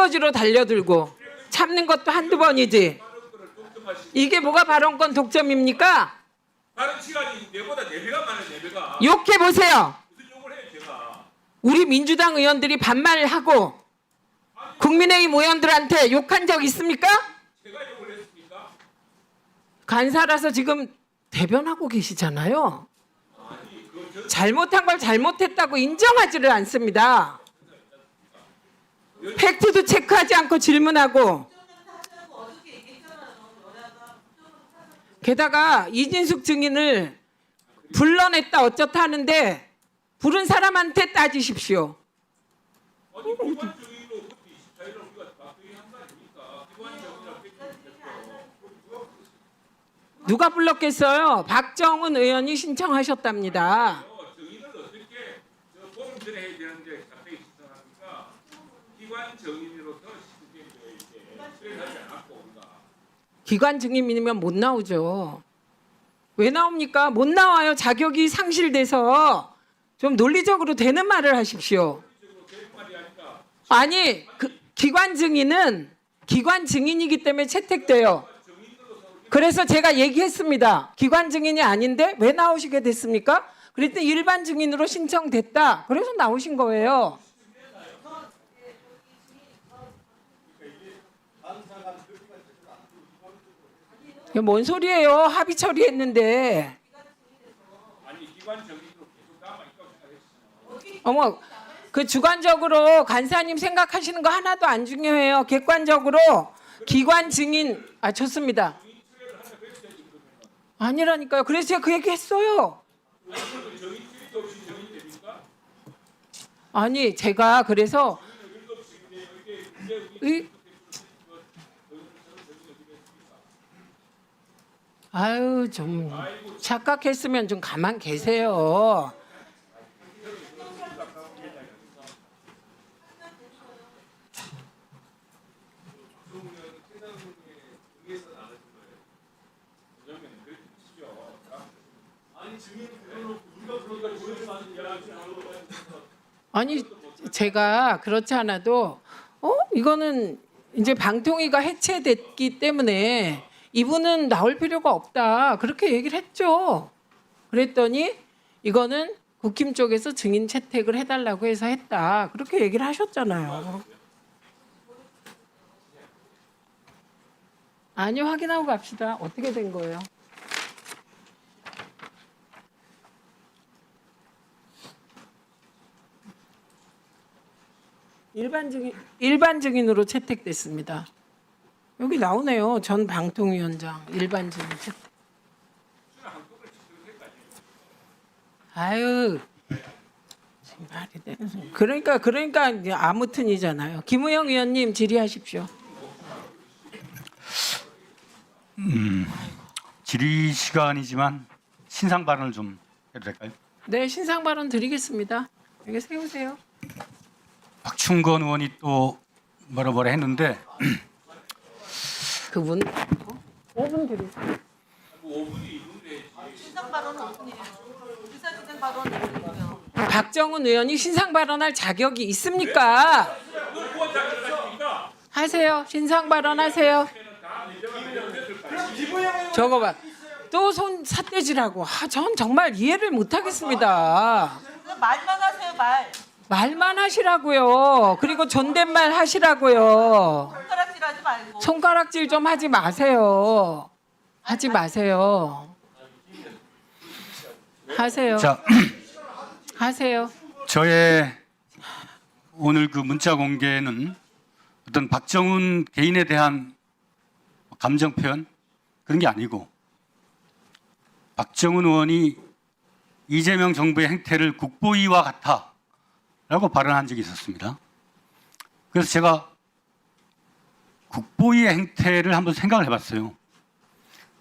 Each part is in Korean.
주거지로 달려들고 참는 것도 한두 번이지. 이게 뭐가 발언권 독점입니까? 발언 시간이 내보다 4배가 많아요. 4배가. 욕해 보세요. 무슨 욕을 해요 제가. 우리 민주당 의원들이 반말하고 국민의힘 의원들한테 욕한 적 있습니까? 제가 욕을 했습니까? 간사라서 지금 대변하고 계시잖아요. 잘못한 걸 잘못했다고 인정하지를 않습니다. 팩트도 체크하지 않고 질문하고, 게다가 이진숙 증인을 불러냈다 어쩌다 하는데 부른 사람한테 따지십시오. 아니 기관 정의로 그때 24일날 우리가 막대기 한 거 아닙니까? 기관 정의라 팩트했죠. 누가 불렀겠어요? 박정은 의원이 신청하셨답니다. 정의를 어떻게 보름 전에 해야 되는데 갑자기 신청합니까? 기관 정의로서 신청해야지. 수행하지 않았고 우리가. 기관 증인이면 못 나오죠. 왜 나옵니까? 못 나와요. 자격이 상실돼서. 좀 논리적으로 되는 말을 하십시오. 아니, 기관 증인은 기관 증인이기 때문에 채택돼요. 그래서 제가 얘기했습니다. 기관 증인이 아닌데 왜 나오시게 됐습니까? 그랬더니 일반 증인으로 신청됐다. 그래서 나오신 거예요. 이게 뭔 소리예요? 합의 처리했는데. 아니 기관 정의로 계속 남아 있다고 생각했어요. 어머, 그 주관적으로 간사님 생각하시는 거 하나도 안 중요해요. 객관적으로 기관 증인 좋습니다. 아니라니까요. 그래서 제가 그 얘기 했어요. 아니 제가 그래서 아유 좀 착각했으면 좀 가만 계세요. 아니 제가 그렇지 않아도 이거는 이제 방통위가 해체됐기 때문에 이분은 나올 필요가 없다 그렇게 얘기를 했죠. 그랬더니 이거는 국힘 쪽에서 증인 채택을 해달라고 해서 했다 그렇게 얘기를 하셨잖아요. 아니요, 확인하고 갑시다. 어떻게 된 거예요? 일반 증인으로 채택됐습니다. 여기 나오네요. 전 방통위원장 일반 증인 채택. 아유, 말이 되는 소리. 그러니까 이제 아무튼이잖아요. 김우영 의원님 질의하십시오. 질의 시간이지만 신상 발언을 좀 해도 될까요? 네, 신상 발언 드리겠습니다. 여기 세우세요. 박충건 의원이 또 뭐라 했는데 그분 5분 드리세요. 신상 발언은 5분이에요. 기사진행 발언은 5분이고요. 박정은 의원이 신상 발언할 자격이 있습니까? 하세요. 신상 발언하세요. 저거 봐. 또 손 삿대질하고. 전 정말 이해를 못하겠습니다. 말만 하세요, 말. 말만 하시라고요. 그리고 존댓말 하시라고요. 손가락질 하지 말고. 손가락질 좀 하지 마세요. 하지 마세요. 하세요. 자, 하세요. 저의 오늘 그 문자 공개는 어떤 박정훈 개인에 대한 감정 표현 그런 게 아니고 박정훈 의원이 이재명 정부의 행태를 국보위와 같아라고 발언한 적이 있었습니다. 그래서 제가 국보위의 행태를 한번 생각을 해봤어요.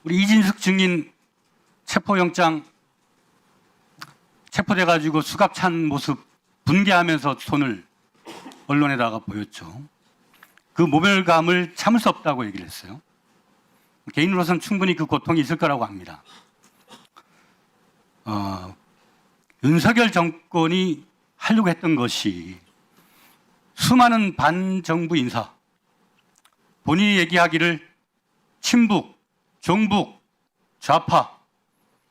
우리 이진숙 증인 체포영장 체포돼가지고 수갑 찬 모습 분개하면서 손을 언론에다가 보였죠. 그 모멸감을 참을 수 없다고 얘기를 했어요. 개인으로서는 충분히 그 고통이 있을 거라고 합니다. 윤석열 정권이 하려고 했던 것이 수많은 반정부 인사, 본인이 얘기하기를 친북, 종북, 좌파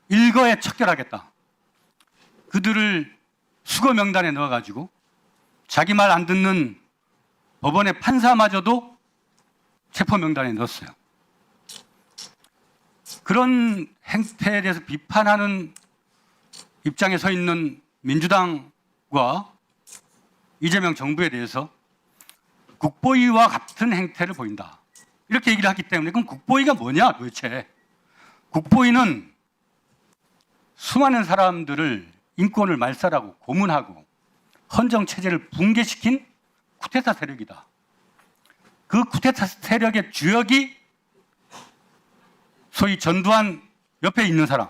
일거에 척결하겠다. 그들을 수거 명단에 넣어가지고 자기 말 안 듣는 법원의 판사마저도 체포 명단에 넣었어요. 그런 행태에 대해서 비판하는 입장에 서 있는 민주당과 이재명 정부에 대해서 국보위와 같은 행태를 보인다. 이렇게 얘기를 하기 때문에 그럼 국보위가 뭐냐 도대체. 국보위는 수많은 사람들을 인권을 말살하고 고문하고 헌정체제를 붕괴시킨 쿠데타 세력이다. 그 쿠데타 세력의 주역이 소위 전두환 옆에 있는 사람.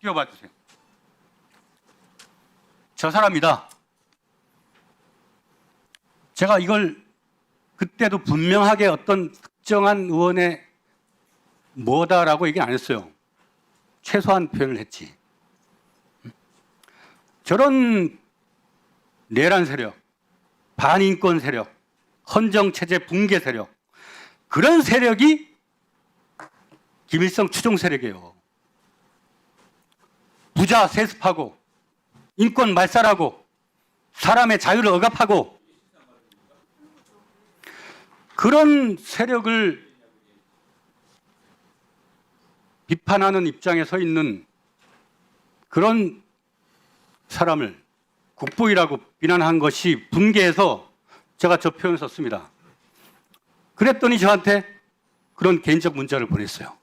띄워봐 주세요. 저 사람이다. 제가 이걸 그때도 분명하게 어떤 특정한 의원의 뭐다라고 얘기 안 했어요. 최소한 표현을 했지. 저런 내란 세력, 반인권 세력, 헌정체제 붕괴 세력, 그런 세력이 김일성 추종 세력이에요. 부자 세습하고 인권 말살하고 사람의 자유를 억압하고 그런 세력을 비판하는 입장에 서 있는 그런 사람을 국보위라고 비난한 것이 분개해서 제가 저 표현을 썼습니다. 그랬더니 저한테 그런 개인적 문자를 보냈어요.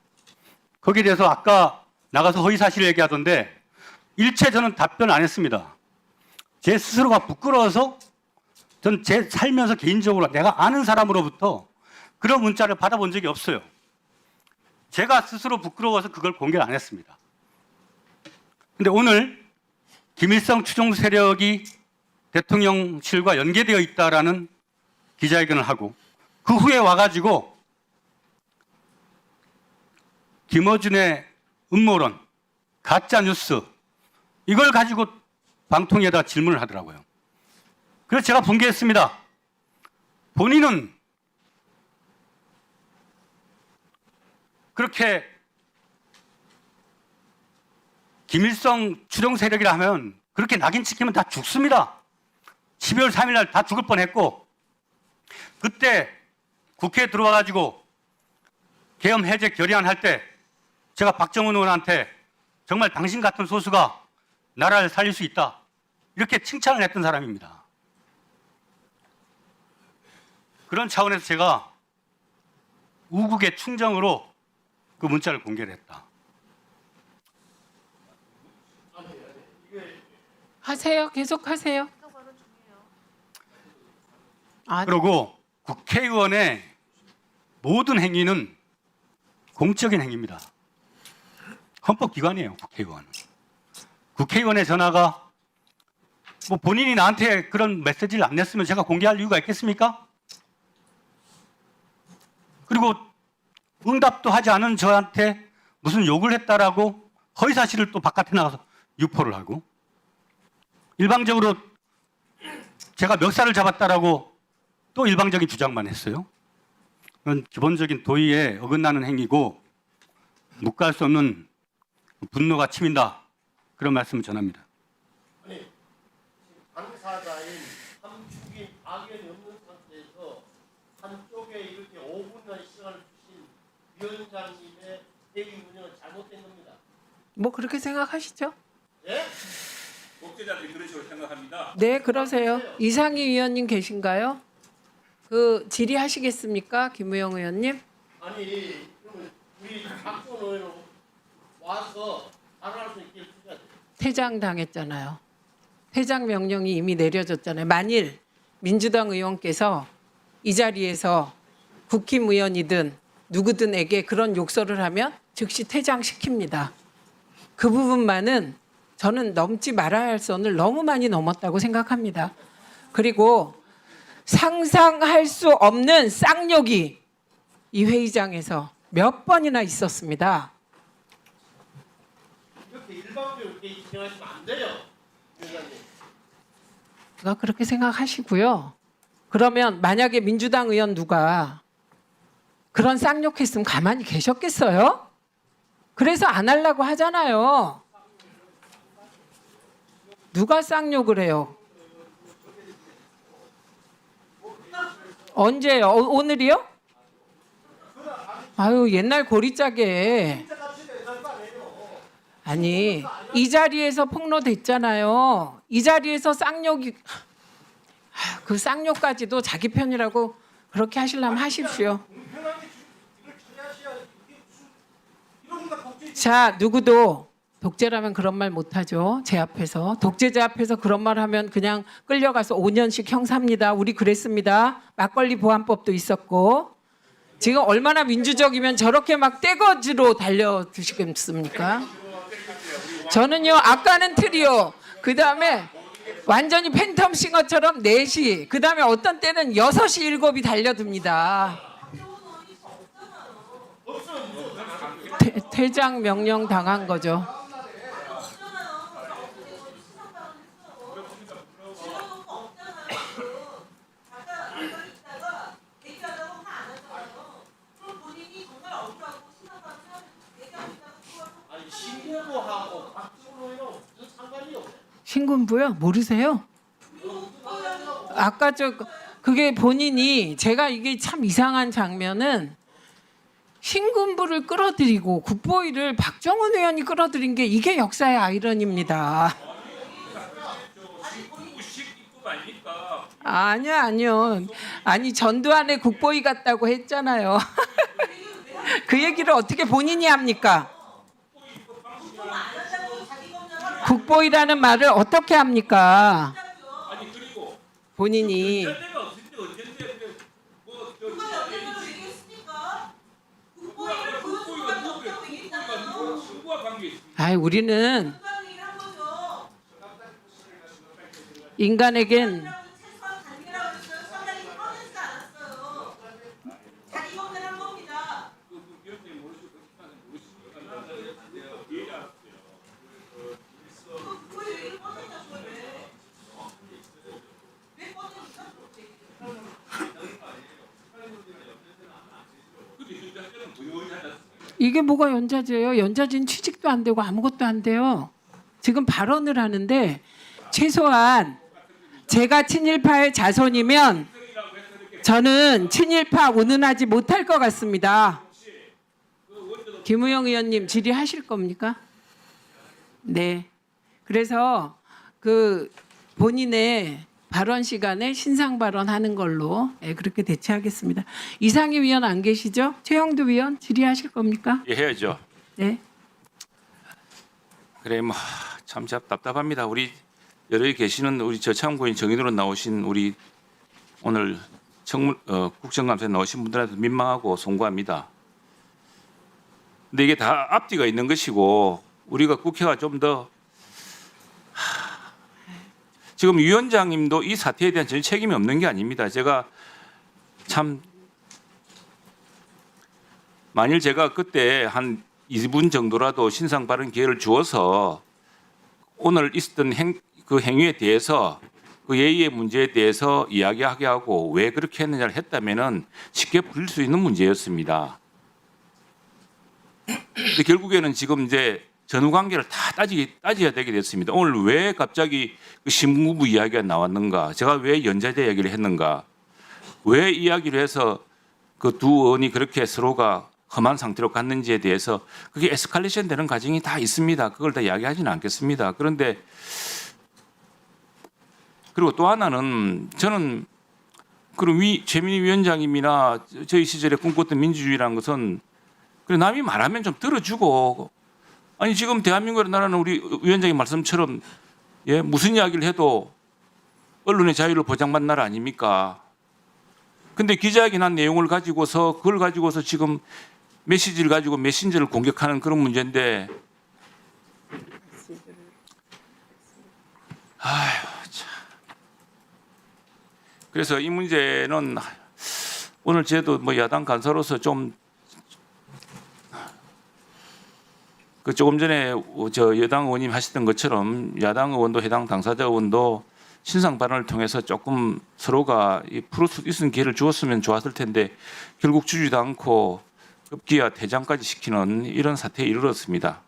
거기에 대해서 아까 나가서 허위사실 얘기하던데 일체 저는 답변 안 했습니다. 제 스스로가 부끄러워서 전 제 살면서 개인적으로 내가 아는 사람으로부터 그런 문자를 받아본 적이 없어요. 제가 스스로 부끄러워서 그걸 공개를 안 했습니다. 근데 오늘 김일성 추종 세력이 대통령실과 연계되어 있다라는 기자회견을 하고 그 후에 와가지고 김어준의 음모론, 가짜 뉴스 이걸 가지고 방통위에다 질문을 하더라고요. 그래서 제가 분개했습니다. 본인은 그렇게 김일성 추종 세력이라 하면 그렇게 낙인 찍히면 다 죽습니다. 12월 3일 날 다 죽을 뻔했고 그때 국회에 들어와가지고 계엄 해제 결의안 때 제가 박정훈 의원한테 정말 당신 같은 소수가 나라를 살릴 수 있다 이렇게 칭찬을 했던 사람입니다. 그런 차원에서 제가 우국의 충정으로 그 문자를 공개를 했다. 하세요. 계속 하세요. 아, 그리고 국회의원의 모든 행위는 공적인 행위입니다. 헌법기관이에요, 국회의원은. 국회의원의 전화가 뭐 본인이 나한테 그런 메시지를 안 냈으면 제가 공개할 이유가 있겠습니까? 그리고 응답도 하지 않은 저한테 무슨 욕을 했다라고 허위사실을 또 바깥에 나가서 유포를 하고 일방적으로 제가 멱살을 잡았다라고 또 일방적인 주장만 했어요. 그건 기본적인 도의에 어긋나는 행위고 묵과할 수 없는 분노가 치민다. 그런 말씀을 전합니다. 아니, 당사자인 함축인 악연이 없는 상태에서 한쪽에 이렇게 5분간 시간을 주신 위원장님의 회의 운영은 잘못된 겁니다. 뭐 그렇게 생각하시죠? 예? 목재자들이 그런 식으로 생각합니다. 네, 그러세요. 이상희 위원님 계신가요? 그 질의하시겠습니까, 김우영 의원님? 아니, 그러면 우리 박선 의원 와서 발언할 수 있게 해주셔야 돼요. 퇴장 당했잖아요. 퇴장 명령이 이미 내려졌잖아요. 만일 민주당 의원께서 이 자리에서 국힘 의원이든 누구든에게 그런 욕설을 하면 즉시 퇴장시킵니다. 그 부분만은 저는 넘지 말아야 할 선을 너무 많이 넘었다고 생각합니다. 그리고 상상할 수 없는 쌍욕이 이 회의장에서 몇 번이나 있었습니다. 이렇게 일방적으로 이렇게 진행하시면 안 돼요, 위원장님. 그렇게 생각하시고요. 그러면 만약에 민주당 의원 누가 그런 쌍욕했으면 가만히 계셨겠어요? 그래서 안 하려고 하잖아요. 누가 쌍욕을 해요? 언제요? 오늘이요? 아유, 옛날 고리짝에. 아니, 이 자리에서 폭로됐잖아요. 이 자리에서 쌍욕이, 그 쌍욕까지도 자기 편이라고 그렇게 하시려면 하십시오. 자, 누구도 독재라면 그런 말 못하죠. 제 앞에서. 독재자 앞에서 그런 말 하면 그냥 끌려가서 5년씩 형사입니다. 우리 그랬습니다. 막걸리 보안법도 있었고. 지금 얼마나 민주적이면 저렇게 막 떼거지로 달려드시겠습니까? 저는요, 아까는 트리오, 그 다음에 완전히 팬텀싱어처럼 4시, 그 다음에 어떤 때는 6시, 7이 달려듭니다. 퇴장 명령 당한 거죠. 아니 신고부하고 박준호 의원 무슨 상관이 없어요. 신군부요? 모르세요? 아까 그게 본인이 제가 이게 참 이상한 장면은 신군부를 끌어들이고 국보위를 박정원 의원이 끌어들인 게 이게 역사의 아이러니입니다. 아니요. 아니 전두환의 국보위 같다고 했잖아요. 그 얘기를 어떻게 본인이 합니까? 국보위라는 말을 어떻게 합니까? 본인이 우리는 인간에겐 이게 뭐가 연좌제예요? 연좌제는 취직도 안 되고 아무것도 안 돼요. 지금 발언을 하는데 최소한 제가 친일파의 자손이면 저는 친일파 운운하지 못할 것 같습니다. 김우영 의원님 질의하실 겁니까? 네. 그래서 그 본인의 발언 시간에 신상 발언하는 걸로 그렇게 대체하겠습니다. 이상희 위원 안 계시죠? 최영두 위원 질의하실 겁니까? 예, 해야죠. 네. 그래 참 답답합니다. 우리 여기 계시는 우리 저참고인 정인으로 나오신 우리 오늘 국정감사에 나오신 분들한테 민망하고 송구합니다. 근데 이게 다 앞뒤가 있는 것이고 우리가 국회가 좀 더 지금 위원장님도 이 사태에 대한 전혀 책임이 없는 게 아닙니다. 제가 참 만일 제가 그때 한 2분 정도라도 신상 발언 기회를 주어서 오늘 있었던 그 행위에 대해서 그 예의의 문제에 대해서 이야기하게 하고 왜 그렇게 했느냐를 했다면은 쉽게 풀릴 수 있는 문제였습니다. 근데 결국에는 지금 이제 전후 관계를 다 따져야 되게 됐습니다. 오늘 왜 갑자기 그 신군부 이야기가 나왔는가? 제가 왜 연좌제 이야기를 했는가? 왜 이야기를 해서 그 두 의원이 그렇게 서로가 험한 상태로 갔는지에 대해서 그게 에스컬레이션 되는 과정이 다 있습니다. 그걸 다 이야기하지는 않겠습니다. 그런데 그리고 또 하나는 저는 그럼 최민희 위원장님이나 저희 시절에 꿈꿨던 민주주의라는 것은 그래 남이 말하면 좀 들어주고 아니 지금 대한민국의 나라는 우리 위원장님 말씀처럼 무슨 이야기를 해도 언론의 자유를 보장받는 나라 아닙니까? 근데 기자회견 한 내용을 가지고서 그걸 가지고서 지금 메시지를 가지고 메신저를 공격하는 그런 문제인데 아휴 참. 그래서 이 문제는 오늘 저도 야당 간사로서 좀 조금 전에 저 여당 의원님 하시던 것처럼 야당 의원도 해당 당사자 의원도 신상 발언을 통해서 조금 서로가 풀을 수 있는 기회를 주었으면 좋았을 텐데 결국 주지도 않고 급기야 퇴장까지 시키는 이런 사태에 이르렀습니다.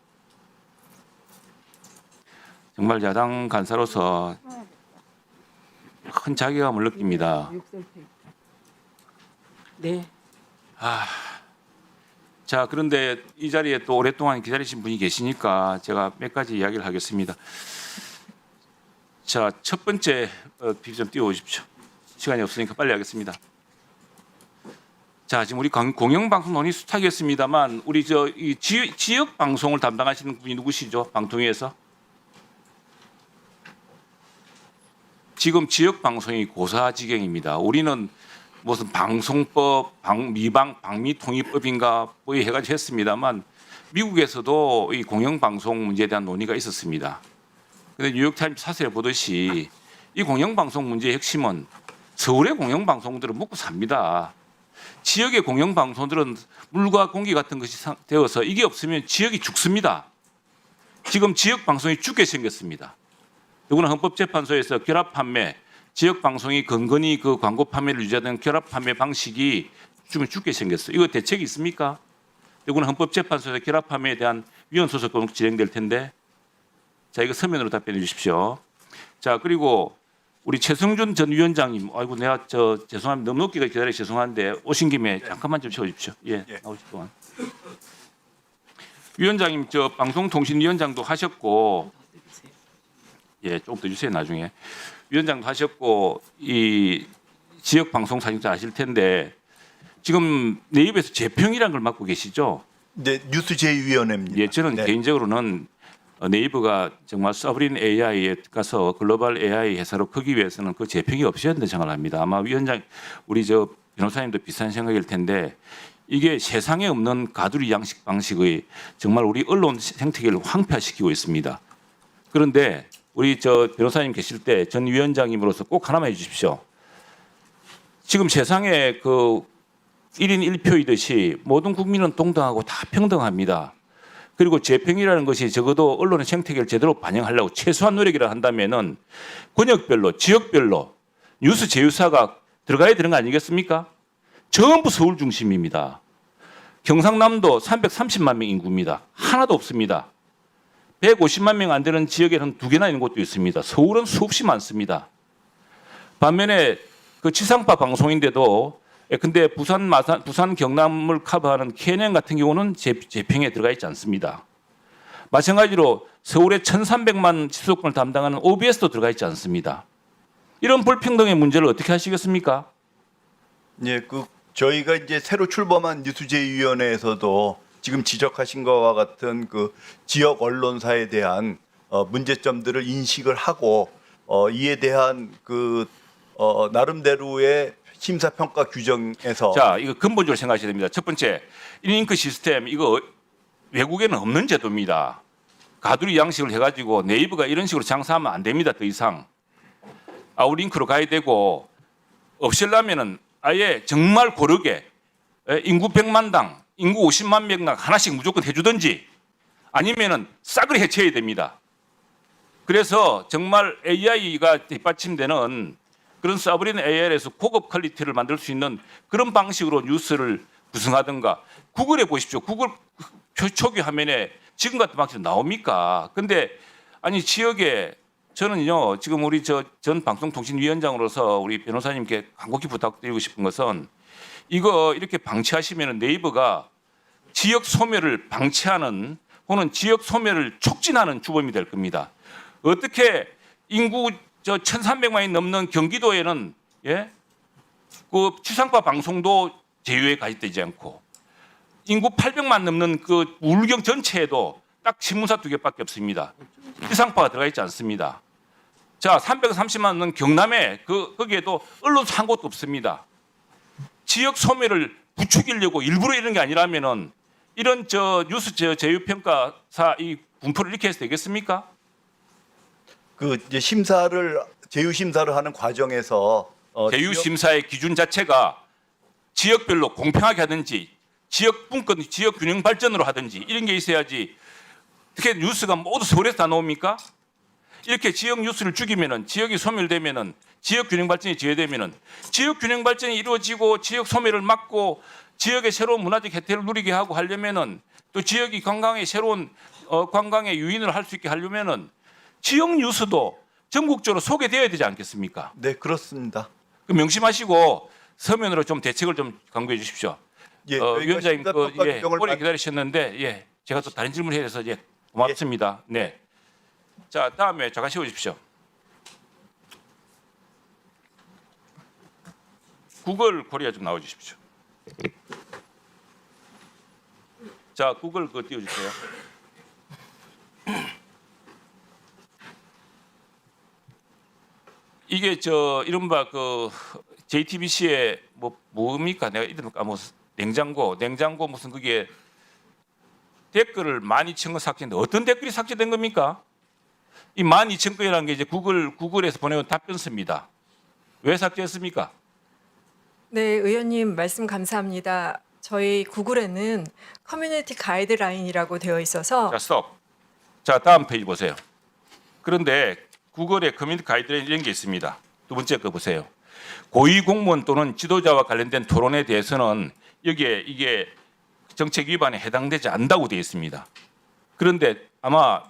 정말 야당 간사로서 큰 자괴감을 느낍니다. 네. 자, 그런데 이 자리에 또 오랫동안 기다리신 분이 계시니까 제가 몇 가지 이야기를 하겠습니다. 자, 첫 번째 비비 좀 띄워오십시오. 시간이 없으니까 빨리 하겠습니다. 자, 지금 우리 공영방송 논의 수탁이었습니다만 우리 이 지역 방송을 담당하시는 분이 누구시죠? 방통위에서? 지금 지역 방송이 고사지경입니다. 우리는 무슨 방송법, 방미통일법인가 뭐 해가지고 했습니다만 미국에서도 이 공영방송 문제에 대한 논의가 있었습니다. 그런데 뉴욕타임스 사설에 보듯이 이 공영방송 문제의 핵심은 서울의 공영방송들은 먹고 삽니다. 지역의 공영방송들은 물과 공기 같은 것이 되어서 이게 없으면 지역이 죽습니다. 지금 지역 방송이 죽게 생겼습니다. 누구나 헌법재판소에서 결합 판매, 지역 방송이 근근히 그 광고 판매를 유지하던 결합 판매 방식이 좀 죽게 생겼어요. 이거 대책이 있습니까? 누구나 헌법재판소에서 결합 판매에 대한 위헌 소송도 진행될 텐데, 자 이거 서면으로 답변해 주십시오. 자 그리고 우리 최승준 전 위원장님, 아이고 내가 죄송합니다. 너무 늦게 기다려 죄송한데 오신 김에 잠깐만 좀 채워주십시오. 예, 나오실 동안. 위원장님 방송통신위원장도 하셨고, 예, 조금 더 주세요 나중에. 위원장도 하셨고 이 지역 방송 사진자 아실 텐데 지금 네이버에서 재평이라는 걸 맡고 계시죠? 네, 뉴스 제2위원회입니다. 예, 저는 네. 개인적으로는 네이버가 정말 서브린 AI에 가서 글로벌 AI 회사로 크기 위해서는 그 재평이 없어야 된다고 생각을 합니다. 아마 위원장 우리 변호사님도 비슷한 생각일 텐데 이게 세상에 없는 가두리 양식 방식의 정말 우리 언론 생태계를 황폐화시키고 있습니다. 그런데 우리 변호사님 계실 때 전 위원장님으로서 꼭 하나만 해주십시오. 지금 세상에 그 1인 1표이듯이 모든 국민은 동등하고 다 평등합니다. 그리고 재평이라는 것이 적어도 언론의 생태계를 제대로 반영하려고 최소한 노력이라 한다면은 권역별로, 지역별로 뉴스 제휴사가 들어가야 되는 거 아니겠습니까? 전부 서울 중심입니다. 경상남도 330만 명 인구입니다. 하나도 없습니다. 150만 명 안 되는 지역에는 2개나 있는 곳도 있습니다. 서울은 수없이 많습니다. 반면에 그 지상파 방송인데도 근데 부산, 경남을 커버하는 KNN 같은 경우는 재평에 들어가 있지 않습니다. 마찬가지로 서울의 1,300만 지속권을 담당하는 OBS도 들어가 있지 않습니다. 이런 불평등의 문제를 어떻게 하시겠습니까? 예, 저희가 이제 새로 출범한 뉴스 제2위원회에서도 지금 지적하신 것과 같은 그 지역 언론사에 대한 문제점들을 인식을 하고 이에 대한 나름대로의 심사평가 규정에서 자, 이거 근본적으로 생각하셔야 됩니다. 첫 번째, 인링크 시스템 이거 외국에는 없는 제도입니다. 가두리 양식을 해가지고 네이버가 이런 식으로 장사하면 안 됩니다. 더 이상 아웃링크로 가야 되고 없애려면은 아예 정말 고르게 인구 100만당, 인구 50만 명당 하나씩 무조건 해주든지 아니면은 싸그리 해체해야 됩니다. 그래서 정말 AI가 뒷받침되는 그런 서브린 AI에서 고급 퀄리티를 만들 수 있는 그런 방식으로 뉴스를 구성하든가 구글에 보십시오. 구글 초기 화면에 지금 같은 방식으로 나옵니까? 근데 아니 지역에 저는요 지금 우리 전 방송통신위원장으로서 우리 변호사님께 간곡히 부탁드리고 싶은 것은 이거 이렇게 방치하시면 네이버가 지역 소멸을 방치하는 혹은 지역 소멸을 촉진하는 주범이 될 겁니다. 어떻게 인구 1,300만이 넘는 경기도에는 그 지상파 방송도 제휴에 가입되지 않고 인구 800만 넘는 그 울경 전체에도 딱 신문사 2개밖에 없습니다. 지상파가 들어가 있지 않습니다. 자, 330만 넘는 경남에 거기에도 언론사 한 곳도 없습니다. 지역 소멸을 부추기려고 일부러 이런 게 아니라면은 이런 뉴스 제휴평가사 이 분포를 이렇게 해서 되겠습니까? 이제 제휴 심사를 하는 과정에서 제휴 심사의 기준 자체가 지역별로 공평하게 하든지 지역 분권, 지역 균형 발전으로 하든지 이런 게 있어야지. 어떻게 뉴스가 모두 서울에서 다 나옵니까? 이렇게 지역 뉴스를 죽이면은 지역이 소멸되면은 지역 균형 발전이 저해되면은 지역 균형 발전이 이루어지고 지역 소멸을 막고 지역의 새로운 문화적 혜택을 누리게 하고 하려면은 또 지역이 관광의 새로운 관광의 유인을 할 수 있게 하려면은 지역 뉴스도 전국적으로 소개되어야 되지 않겠습니까? 네, 그렇습니다. 그 명심하시고 서면으로 좀 대책을 좀 강구해 주십시오. 예, 저희가 위원장님 심사평가 규정을 오래 기다리셨는데 제가 또 다른 질문을 해야 돼서 고맙습니다. 네. 자, 다음에 잠깐 쉬어 주십시오. 구글 코리아 좀 나와 주십시오. 자, 구글 그거 띄워 주세요. 이게 이른바 그 JTBC의 뭡니까? 내가 이름을 까먹었어. 냉장고 무슨 그게 댓글을 12,000건 삭제했는데 어떤 댓글이 삭제된 겁니까? 이 12,000건이라는 게 이제 구글에서 보내온 답변서입니다. 왜 삭제했습니까? 네, 의원님 말씀 감사합니다. 저희 구글에는 커뮤니티 가이드라인이라고 되어 있어서 자, 스톱. 자, 다음 페이지 보세요. 그런데 구글의 커뮤니티 가이드라인 이런 게 있습니다. 두 번째 거 보세요. 고위 공무원 또는 지도자와 관련된 토론에 대해서는 여기에 이게 정책 위반에 해당되지 않는다고 되어 있습니다. 그런데 아마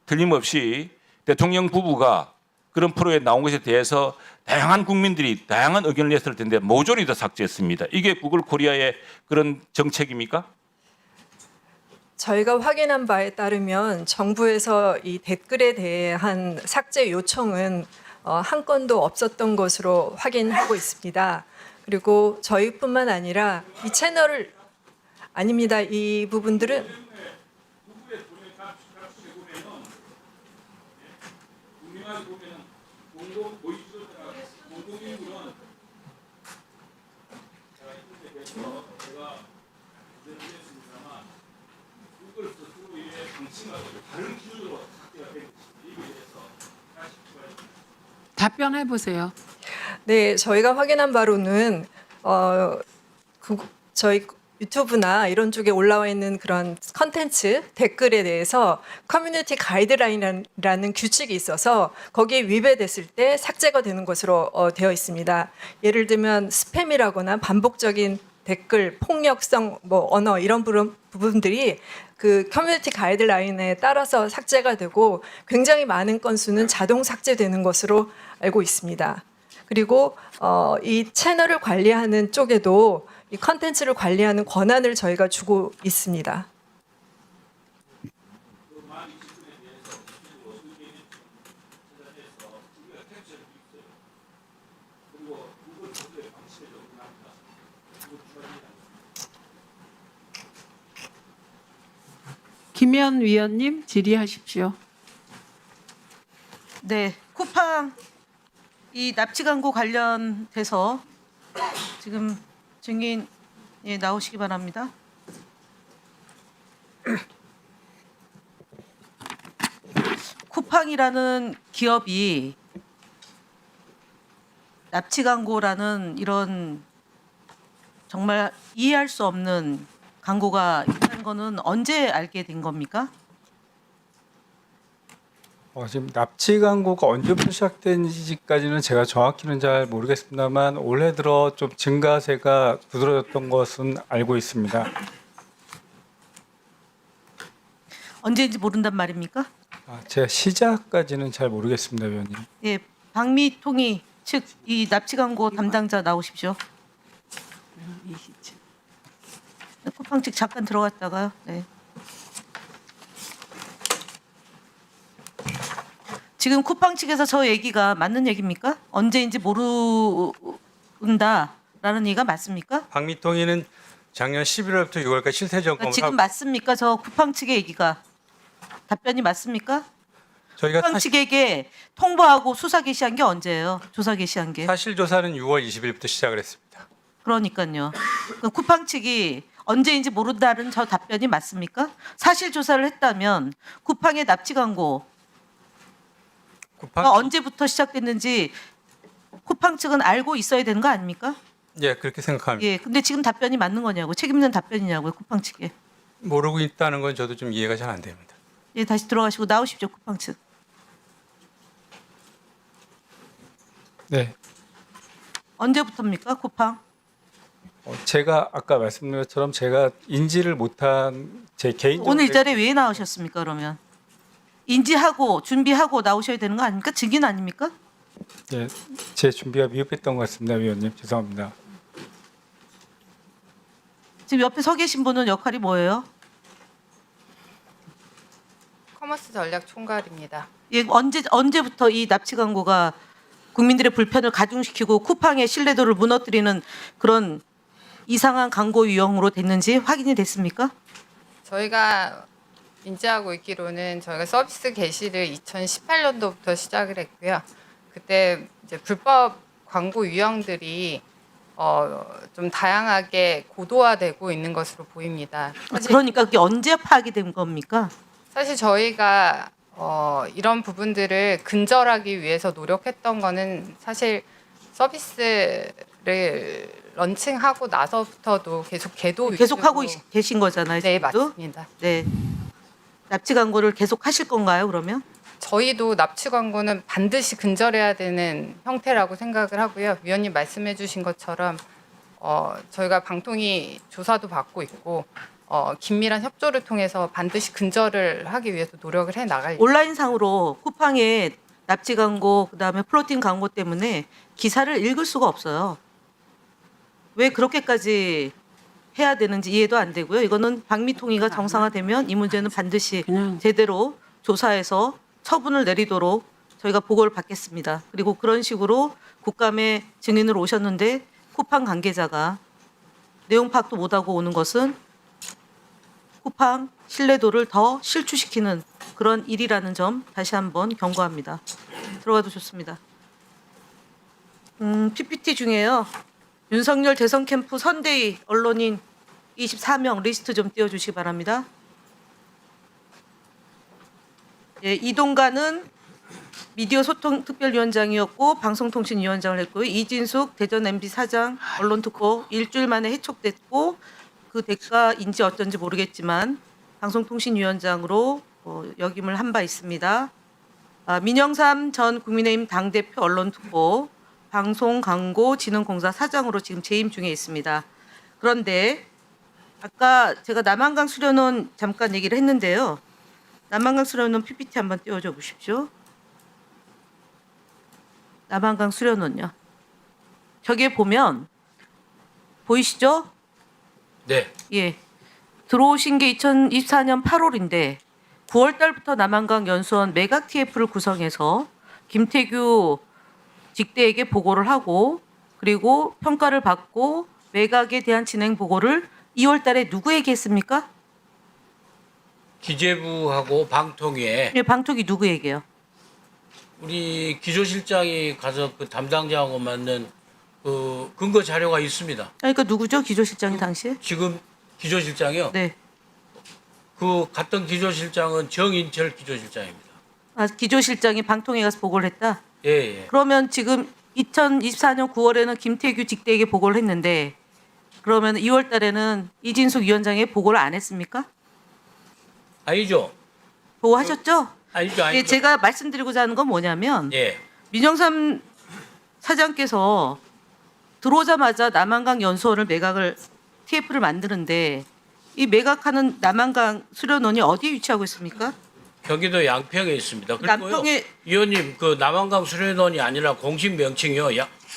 틀림없이 대통령 부부가 그런 프로에 나온 것에 대해서 다양한 국민들이 다양한 의견을 냈을 텐데 모조리 다 삭제했습니다. 이게 구글 코리아의 그런 정책입니까? 저희가 확인한 바에 따르면 정부에서 이 댓글에 대한 삭제 요청은 한 건도 없었던 것으로 확인하고 있습니다. 그리고 저희뿐만 아니라 이 채널을 아닙니다. 이 부분들은 답변해 보세요. 네, 저희가 확인한 바로는 저희 유튜브나 이런 쪽에 올라와 있는 그런 컨텐츠 댓글에 대해서 커뮤니티 가이드라인이라는 규칙이 있어서 거기에 위배됐을 때 삭제가 되는 것으로 되어 있습니다. 예를 들면 스팸이라거나 반복적인 댓글, 폭력성, 언어 이런 부분들이 그 커뮤니티 가이드라인에 따라서 삭제가 되고 굉장히 많은 건수는 자동 삭제되는 것으로 알고 있습니다. 그리고 이 채널을 관리하는 쪽에도 이 컨텐츠를 관리하는 권한을 저희가 주고 있습니다. 김현 위원님 질의하십시오. 네, 쿠팡 이 납치 광고 관련돼서 지금 증인 나오시기 바랍니다. 쿠팡이라는 기업이 납치 광고라는 이런 정말 이해할 수 없는 광고가 있다는 거는 언제 알게 된 겁니까? 지금 납치 광고가 언제부터 시작된지까지는 제가 정확히는 잘 모르겠습니다만 올해 들어 좀 증가세가 두드러졌던 것은 알고 있습니다. 언제인지 모른단 말입니까? 제가 시작까지는 잘 모르겠습니다, 위원님. 예, 박미통이 측 이 납치 광고 담당자 나오십시오. 쿠팡 측 잠깐 들어갔다가요. 네. 지금 쿠팡 측에서 저 얘기가 맞는 얘기입니까? 언제인지 모른다라는 얘기가 맞습니까? 박미통위는 작년 11월부터 6월까지 실태 점검을 지금 하고 맞습니까? 저 쿠팡 측의 얘기가 답변이 맞습니까? 저희가 쿠팡 측에게 통보하고 수사 개시한 게 언제예요? 조사 개시한 게. 사실 조사는 6월 20일부터 시작을 했습니다. 그러니까요. 그 쿠팡 측이 언제인지 모른다는 저 답변이 맞습니까? 사실 조사를 했다면 쿠팡의 납치 광고 쿠팡 언제부터 시작됐는지 쿠팡 측은 알고 있어야 되는 거 아닙니까? 예, 그렇게 생각합니다. 예. 근데 지금 답변이 맞는 거냐고. 책임 있는 답변이냐고요. 쿠팡 측에. 모르고 있다는 건 저도 좀 이해가 잘 안 됩니다. 예, 다시 들어가시고 나오십시오. 쿠팡 측. 네. 언제부터입니까, 쿠팡? 제가 아까 말씀드린 것처럼 제가 인지를 못한 제 개인적 오늘 이 자리에 왜 나오셨습니까? 그러면 인지하고 준비하고 나오셔야 되는 거 아닙니까? 증인 아닙니까? 예, 제 준비가 미흡했던 것 같습니다, 위원님. 죄송합니다. 지금 옆에 서 계신 분은 역할이 뭐예요? 커머스 전략 총괄입니다. 예, 언제부터 이 납치 광고가 국민들의 불편을 가중시키고 쿠팡의 신뢰도를 무너뜨리는 그런 이상한 광고 유형으로 됐는지 확인이 됐습니까? 저희가 인지하고 있기로는 저희가 서비스 개시를 2018년도부터 시작을 했고요. 그때 이제 불법 광고 유형들이 좀 다양하게 고도화되고 있는 것으로 보입니다. 그러니까 그게 언제 파악이 된 겁니까? 사실 저희가 이런 부분들을 근절하기 위해서 노력했던 거는 사실 서비스를 런칭하고 나서부터도 계속 궤도 계속 하고 위주로- 계신 거잖아요. 네, 지금도? 맞습니다. 네. 납치 광고를 계속 하실 건가요, 그러면? 저희도 납치 광고는 반드시 근절해야 되는 형태라고 생각을 하고요. 위원님 말씀해 주신 것처럼 저희가 방통위 조사도 받고 있고 긴밀한 협조를 통해서 반드시 근절을 하기 위해서 노력을 해 나갈 온라인상으로 쿠팡의 납치 광고, 그다음에 플로팅 광고 때문에 기사를 읽을 수가 없어요. 왜 그렇게까지 해야 되는지 이해도 안 되고요. 이거는 방미통위가 정상화되면 이 문제는 반드시 그냥 제대로 조사해서 처분을 내리도록 저희가 보고를 받겠습니다. 그리고 그런 식으로 국감에 증인으로 오셨는데 쿠팡 관계자가 내용 파악도 못하고 오는 것은 쿠팡 신뢰도를 더 실추시키는 그런 일이라는 점 다시 한번 경고합니다. 들어가도 좋습니다. PPT 중에요. 윤석열 대선 캠프 선대위 언론인 24명 리스트 좀 띄워주시기 바랍니다. 예, 이동관은 미디어 소통 특별위원장이었고 방송통신위원장을 했고요. 이진숙 대전 MB 사장 언론특보 일주일 만에 해촉됐고 그 대가인지 어쩐지 모르겠지만 방송통신위원장으로 역임을 한 바 있습니다. 민영삼 전 국민의힘 당대표 언론특보 방송광고진흥공사 사장으로 지금 재임 중에 있습니다. 그런데 아까 제가 남한강 수련원 잠깐 얘기를 했는데요. 남한강 수련원 PPT 한번 띄워줘 보십시오. 남한강 수련원요. 저기에 보면 보이시죠? 네. 예. 들어오신 게 2024년 8월인데 9월 달부터 남한강 연수원 매각 TF를 구성해서 김태규 직대에게 보고를 하고 그리고 평가를 받고 매각에 대한 진행 보고를 2월 달에 누구에게 했습니까? 기재부하고 방통위에 예, 방통위 누구에게요? 우리 기조실장이 가서 그 담당자하고 맞는 그 근거 자료가 있습니다. 그러니까 누구죠? 기조실장이 당시에? 지금 기조실장이요. 네. 그 갔던 기조실장은 정인철 기조실장입니다. 아, 기조실장이 방통위에 가서 보고를 했다? 예, 예. 그러면 지금 2024년 9월에는 김태규 직대에게 보고를 했는데 그러면 2월 달에는 이진숙 위원장에게 보고를 안 했습니까? 아니죠. 보고하셨죠? 아니죠. 예, 아니죠. 제가 말씀드리고자 하는 건 뭐냐면 예. 민영삼 사장께서 들어오자마자 남한강 연수원을 매각을 TF를 만드는데 이 매각하는 남한강 수련원이 어디에 위치하고 있습니까? 경기도 양평에 있습니다. 그리고요. 양평에- 위원님 그 남한강 수련원이 아니라 공식 명칭이요.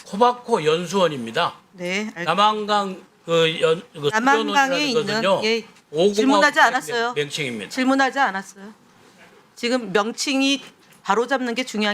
코바코 연수원입니다. 네, 남한강 그 남한강에 있는 수련원이라는 것은요. 예, 오공화 질문하지 않았어요. 명칭입니다. 질문하지 않았어요. 지금 명칭이 바로 잡는 게 중요한